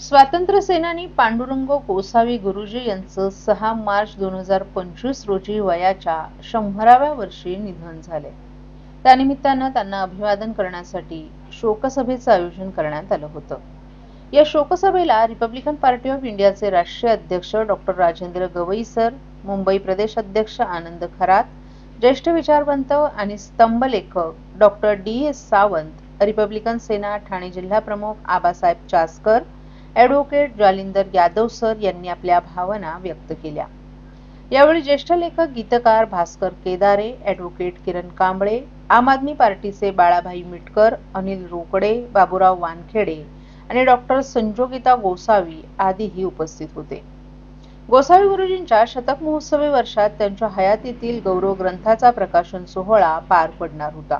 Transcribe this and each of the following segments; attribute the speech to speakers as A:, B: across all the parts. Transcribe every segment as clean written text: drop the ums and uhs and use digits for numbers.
A: स्वातंत्र्य सेनानी पांडुरंग गोसावी गुरुजी यांचं 6 मार्च 2025 रोजी वयाच्या 100व्या वर्षी निधन झाले. त्यानिमित्तानं त्यांना अभिवादन करण्यासाठी शोकसभेचं आयोजन करण्यात आलं होतं. या शोकसभेला रिपब्लिकन पार्टी ऑफ इंडियाचे राष्ट्रीय अध्यक्ष डॉक्टर राजेंद्र गवई सर, मुंबई प्रदेश अध्यक्ष आनंद खरात, ज्येष्ठ विचारवंत आणि स्तंभलेखक डॉक्टर DS सावंत, रिपब्लिकन सेना ठाणे जिल्हा प्रमुख आबासाहेब चासकर, ॲडव्होकेट जालिंदर यादव सर यांनी आपल्या भावना व्यक्त केल्या. यावेळी ज्येष्ठ लेखक गीतकार भास्कर केदारे, ॲडव्होकेट किरण कांबळे, आम आदमी पार्टीचे बाळाभाई मिटकर, अनिल रोकडे, बाबूराव वानखेडे आणि डॉक्टर संजोगिता गोसावी आदीही उपस्थित होते. गोसावी गुरुजींच्या शतक महोत्सवी वर्षात त्यांच्या हयातीतील गौरव ग्रंथाचा प्रकाशन सोहळा पार पडणार होता.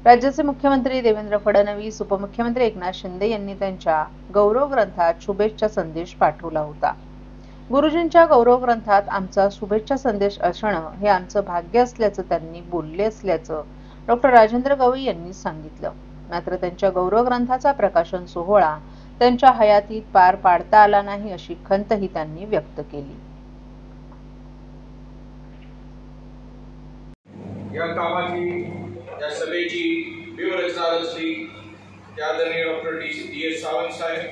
A: राज्याचे मुख्यमंत्री देवेंद्र फडणवीस, उपमुख्यमंत्री एकनाथ शिंदे यांनी त्यांच्या गौरव ग्रंथात शुभेच्छा संदेश पाठवला होता. गुरुजींच्या गौरव ग्रंथात आमचा शुभेच्छा संदेश असणं हे आमचं भाग्य असल्याचं त्यांनी बोलले असल्याचं डॉक्टर राजेंद्र गवई यांनी सांगितलं. मात्र त्यांच्या गौरव ग्रंथाचा प्रकाशन सोहळा त्यांच्या हयातीत पार पाडता आला नाही अशी खंतही त्यांनी व्यक्त केली.
B: या कामाची, या सभेची व्यूहरचना रचली त्या आदरणीय डॉक्टर DS सावंत साहेब,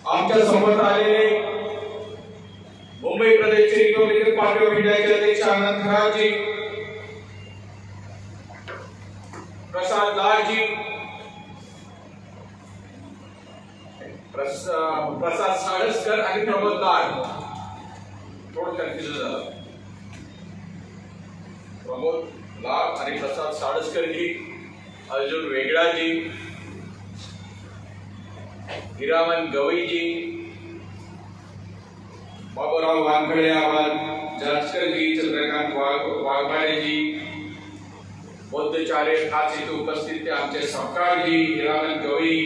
B: आमच्या समोर आलेले मुंबई प्रदेशचे रिपब्लिकन पार्टी ऑफ इंडियाचे अध्यक्ष आनंद खरातजी, प्रसाद लाडजी, प्रसाद साळसकर आणि प्रमोद लाड, थोडं कन्फ्युजन झालं. प्रमोद लाड आणि प्रसाद साळसकरजी, अर्जुन वेगळाजी, हिरामन गवईजी, बाबूराव वानखडे, जासकरजी, चंद्रकांत वाघमारेजी, बौद्धचार्य खास इथे उपस्थित आमचे सपकाळजी, हिरामन गवई,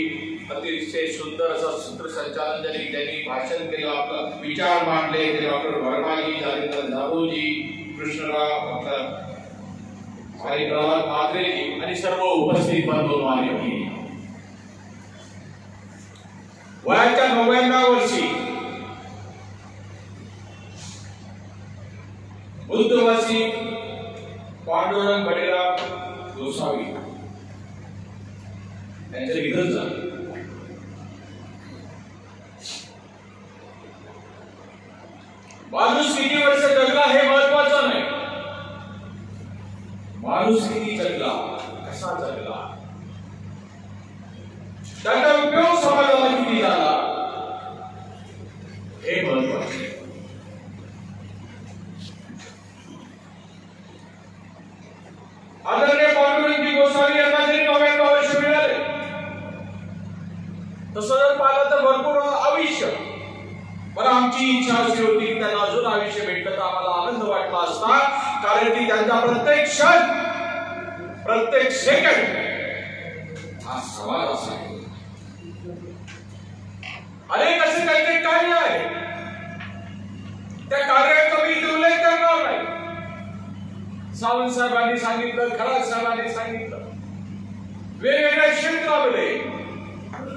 B: अतिशय सुंदर असं सूत्रसंचालन त्यांनी भाषण केलं, आपलं विचार मांडले. डॉक्टर वर्माजी, जालिंदर जाधवजी, कृष्णराव, आणि प्रभात म्हात्रेजी आणि सर्व उपस्थित बंधू मान्यवरी, वयाच्या 90व्या वर्षी बुद्धवासी पांडुरंग बळीराम गोसावी यांचं निधन झालं. माणूस किती वर्ष जगला हे महत्वाचं नाही, माणूस किती जगला, कसा जगला, त्याचा उपयोग समाजाला किती झाला हे महत्वाचे. आदरणीय पांडुरंगजी गोसावी यांना जरी 90 वर्ष मिळाले, तसं जर पाहिलं तर भरपूर आयुष्य, पण आमची इच्छा अशी होती की त्यांना अजून आयुष्य भेटलं तर आम्हाला आनंद वाटला असता, कारण की त्यांचा प्रत्येक क्षण, प्रत्येक सेकंड हा सवाल असा आहे. अनेक असे काही कार्य आहे, त्या कार्याचा मी इथे उल्लेख करणार नाही. सावंत साहेबांनी सांगितलं, खरात साहेबांनी सांगितलं, वेगवेगळ्या क्षेत्रामध्ये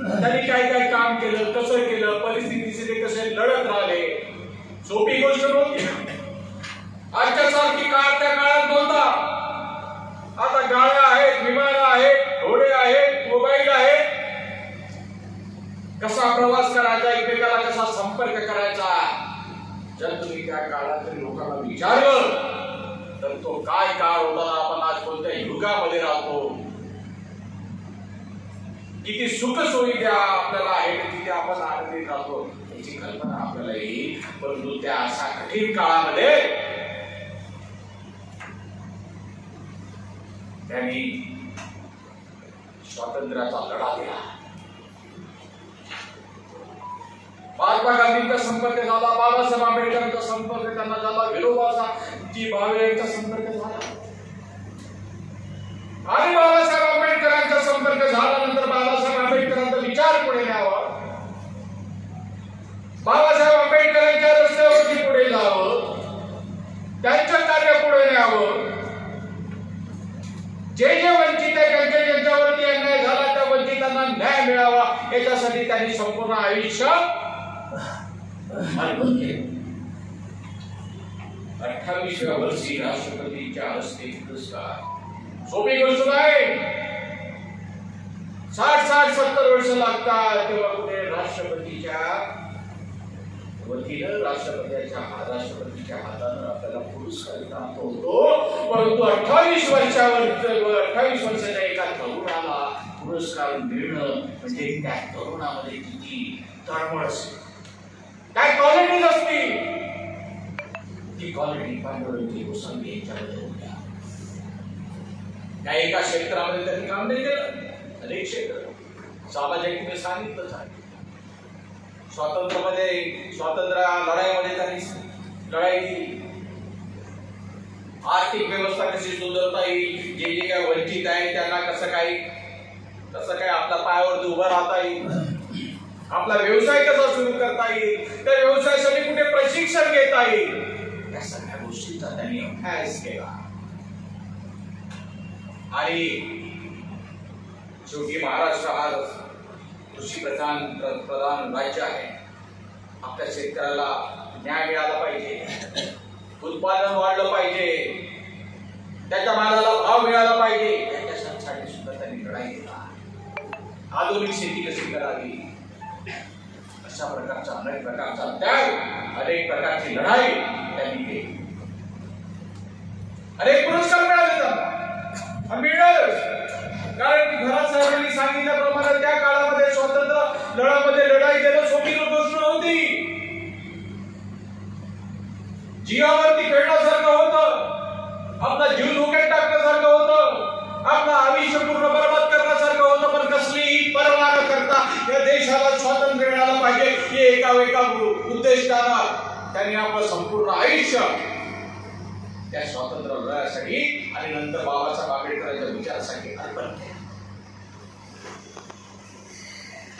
B: त्यांनी काय काय काम केलं, कसं केलं, परिस्थितीशी ते कसे लढत राहिले. सोपी गोष्ट नव्हती. आजच्या सारखी काळ त्या काळात नव्हता. आता गाड्या आहेत, विमानं आहेत, घोडे आहेत, मोबाईल आहेत. कसा प्रवास करायचा, एकमेकाला कसा संपर्क करायचा, जर तुम्ही त्या काळात लोकांना विचारलं तर तो काय काळ होता, आपण आज कोणत्या युगामध्ये राहतो, किती सुख सुविधा आपल्याला आहेत, तिथे आपण आनंदित राहतो याची कल्पना आपल्याला येईल. परंतु त्या अशा कठीण काळामध्ये त्यांनी स्वातंत्र्याचा लढा दिला. महात्मा गांधींचा संपर्क झाला, बाबासाहेब आंबेडकरांचा संपर्क त्यांना झाला, विनोबाजी भावे यांचा संपर्क झाला, आणि बाबासाहेब आंबेडकरांचा संपर्क झाल्यानंतर बाबासाहेब आंबेडकरांचा विचार पुढे न्यावा, बाबासाहेब आंबेडकरांच्या रस्त्यावरती पुढे जावं, त्यांचं कार्य पुढे न्यावं. जे जे वंचित आहे, ज्यांच्यावरती अन्याय झाला त्या वंचितांना न्याय न्याय मिळावा याच्यासाठी त्यांनी संपूर्ण आयुष्य अर्पण केले. 28व्या वर्षी राष्ट्रपतीच्या हस्ते पुरस्कार सोपी गोष्ट नाही. 60-70 वर्ष लागतात तेव्हा कुठे राष्ट्रपतीच्या वतीनं राष्ट्रपतीच्या हातानं आपल्याला पुरस्कार प्राप्त होतो. परंतु 28 वर्षाच्या एका तरुणाला पुरस्कार मिळणं म्हणजे त्या तरुणामध्ये किती तळमळ असते, काय क्वालिटीज असते. ती क्वालिटी पांडुरंग गोसावी यांच्यामध्ये होत्या. त्या एका क्षेत्रामध्ये त्यांनी काम नाही केलं, अनेक क्षेत्र सामाजिक मी सांगितलंच आहे. स्वातंत्र्य लढाईमध्ये त्यांनी लढाई दिली. आर्थिक व्यवस्था कशी सुधारता येईल, जे जे काय वंचित आहे त्यांना कसं काय आपल्या पायावरती उभं राहता येईल, आपला व्यवसाय कसा सुरू करता येईल, त्या व्यवसायासाठी कुठे प्रशिक्षण घेता येईल, या सगळ्या गोष्टींचा त्यांनी अभ्यास केला. आणि शेवटी महाराष्ट्र हा कृषी प्रधान राज्य आहे. आपल्या शेतकऱ्याला न्याय मिळाला पाहिजे, उत्पादन वाढलं पाहिजे, त्याच्या मालाला भाव मिळाला पाहिजे, याच्यासाठी सुद्धा त्यांनी लढाई दिला. आधुनिक शेती कशी करावी अशा प्रकारचा अनेक प्रकारचा त्याग, अनेक प्रकारची लढाई त्यांनी केली. अनेक पुरस्कार मिळाले त्यांना, मिळणारच. कारण घरात साहेबांनी सांगितल्याप्रमाणे त्या काळामध्ये स्वातंत्र्य लढ्यामध्ये लढाई देणं सोपी गोष्ट नव्हती. जीवावरती खेळण्यासारखं होतं, आपला जीव धोक्यात टाकण्यासारखं होतं, आपलं आयुष्य पूर्ण बरबाद करण्यासारखं होतं. पण कसलीही पर्वा न करता या देशाला स्वातंत्र्य मिळालं पाहिजे हे एका उद्देशानं त्यांनी आपलं संपूर्ण आयुष्य त्या स्वातंत्र्य लढ्यासाठी आणि नंतर बाबासाहेब आंबेडकरांच्या विचारासाठी अर्पण केले.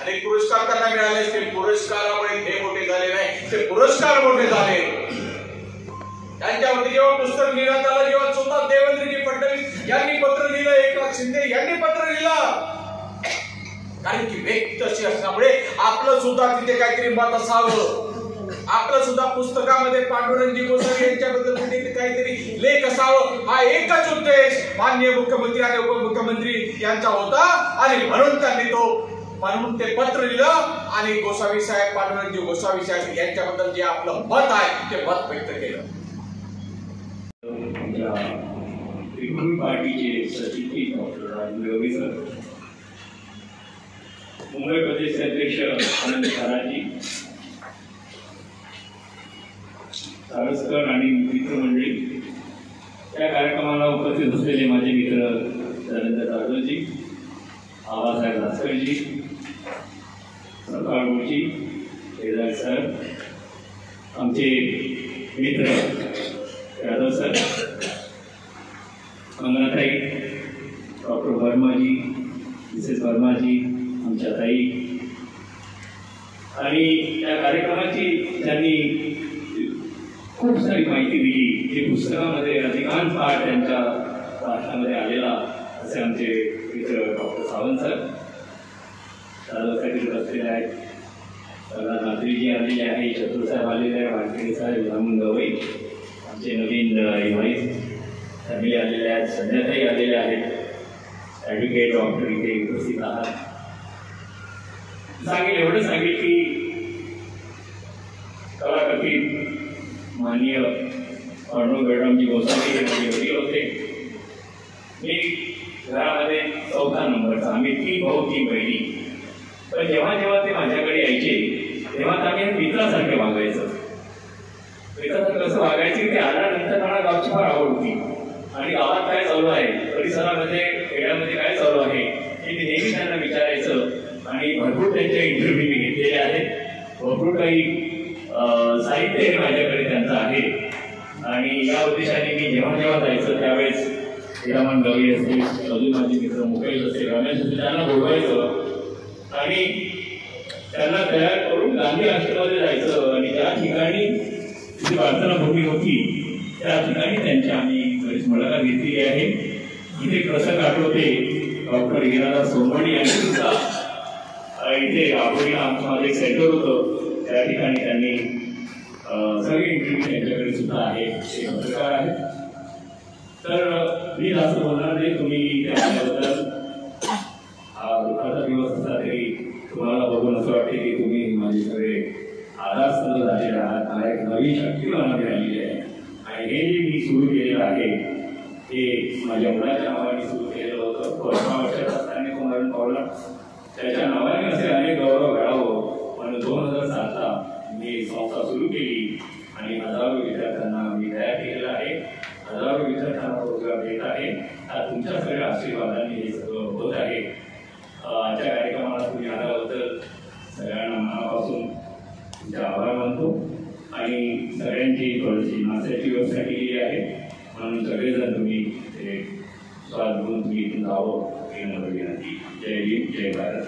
B: अनेक पुरस्कार त्यांना मिळाले. ते पुरस्कारामुळे हे मोठे झाले नाही, ते पुरस्कार मोठे झाले. त्यांच्यावरती जेव्हा पुस्तक लिहिण्यात आलं, जेव्हा स्वतः देवेंद्रजी फडणवीस यांनी पत्र लिहिलं, एकनाथ शिंदे यांनी पत्र लिहिलं, कारण की व्यक्ती अशी असल्यामुळे आपलं सुद्धा तिथे काहीतरी मत असावं, आपलं सुद्धा पुस्तकामध्ये पांडुरंगजी गोसावी यांच्याबद्दल कुठे काहीतरी लेख असावं, हा एकच उद्देश माननीय मुख्यमंत्री आणि उपमुख्यमंत्री यांचा होता. आणि म्हणून ते पत्र लिहिलं आणि गोसावी साहेब, पांडुरंगजी गोसावी साहेब यांच्याबद्दल जे आपलं मत आहे ते मत व्यक्त केलं.
C: पार्टीचे सचिव डॉक्टर राजू सर, मुंबई प्रदेशचे अध्यक्ष आनंद खराजी, सारस्कर आणि मित्रमंडळी, त्या कार्यक्रमाला उपस्थित असलेले माझे मित्र नरेंद्र जाधवजी, आबासाहेब भास्करजी, सकाळ गुरुजी, केदार सर, आमचे मित्र यादव सर, मंगलाताई, डॉक्टर वर्माजी, मिसेस वर्माजी, आमच्या ताई, आणि त्या कार्यक्रमाची त्यांनी खूप सारी माहिती दिली, जी पुस्तकामध्ये अधिकांश पाठ त्यांच्या भाषणामध्ये आलेला, असे आमचे मित्र डॉक्टर सावंत सर, दादासाहेब बसलेले आहेत, प्रल्हाद नात्रीजी आलेले आहे, चतुरसाहेब आलेले आहे, वानखेडे साहेब, रामून गवई, आमचे नवीन रिवाईज फॅमिली आलेले आहेत, संध्याताई आलेले आहेत, ॲडव्होकेट डॉक्टर इथे उपस्थित आहात. एवढं सांगेल की कलाकथित माननीय पांडुरंग गडरामजी गोसावी हे माझे वडील होते. मी घरामध्ये 4था नंबरचा, आम्ही 3 भाऊ 3 बहिणी. पण जेव्हा जेव्हा ते माझ्याकडे यायचे तेव्हा आम्ही मित्रासारखे वागायचं. मित्रासारखं कसं वागायचं की ते आल्यानंतर मला गावची फार आवड होती आणि गावात काय चालू आहे, परिसरामध्ये खेड्यामध्ये काय चालू आहे हे मी नेहमी त्यांना विचारायचं. आणि भरपूर त्यांचे इंटरव्ह्यू मी घेतलेले आहेत, भरपूर काही साहित्य माझ्याकडे त्यांचं आहे. आणि या उद्देशाने मी जेव्हा जेव्हा जायचं त्यावेळेस हिरामन गवई असतील, अजून माझे मित्र मुकेश असतील, रमेश असतील, त्यांना बोलवायचं आणि त्यांना तयार करून गांधी आश्रमामध्ये जायचं. आणि त्या ठिकाणी जी प्रार्थना भूमी होती त्या ठिकाणी त्यांची आम्ही बरीच मुलाखत घेतलेली आहे. इथे प्रसंग आठवते, डॉक्टर हिरादास सोनवणे यांनी सुद्धा इथे राबोलीला आमचं माझं एक सेंटर होतं, त्या ठिकाणी त्यांनी सगळे इंटरव्ह्यू त्यांच्याकडे सुद्धा आहे, ते पत्रकार आहेत. तर मी जास्त बोलणार नाही, तुम्ही त्याबद्दल हा दुःखाचा दिवस असला तरी तुम्हाला बघून असं वाटते की तुम्ही माझे सगळे आधारस्तंभ झालेले आहात, मला एक नवी शक्ती मला मिळालेली आहे. आणि हे जे मी सुरू केलेलं आहे हे माझ्या मुलाच्या नावाने सुरू केलेलं होतं. 12 वर्षाचा असताना तो मरण पावला. त्याच्या नावाने असे अनेक गौरव घडावं म्हणून 2007ला मी संस्था सुरू केली आणि हजारो विद्यार्थ्यांना मी तयार केलेलं आहे. हजारो विद्यार्थ्यांना रोजगार देत आहे. तुमच्या सगळ्या आशीर्वादाने हे सगळं होत आहे. आजच्या कार्यक्रमाला तुम्ही आल्याबद्दल सगळ्यांना मनापासून तुमचे आभार मानतो आणि सगळ्यांची थोडीशी नाश्त्याची व्यवस्था केलेली आहे म्हणून सगळेजण तुम्ही ते स्वाद घेऊन तुम्ही इथून जावं ही माझी विनंती. जय हिंद, जय भारत.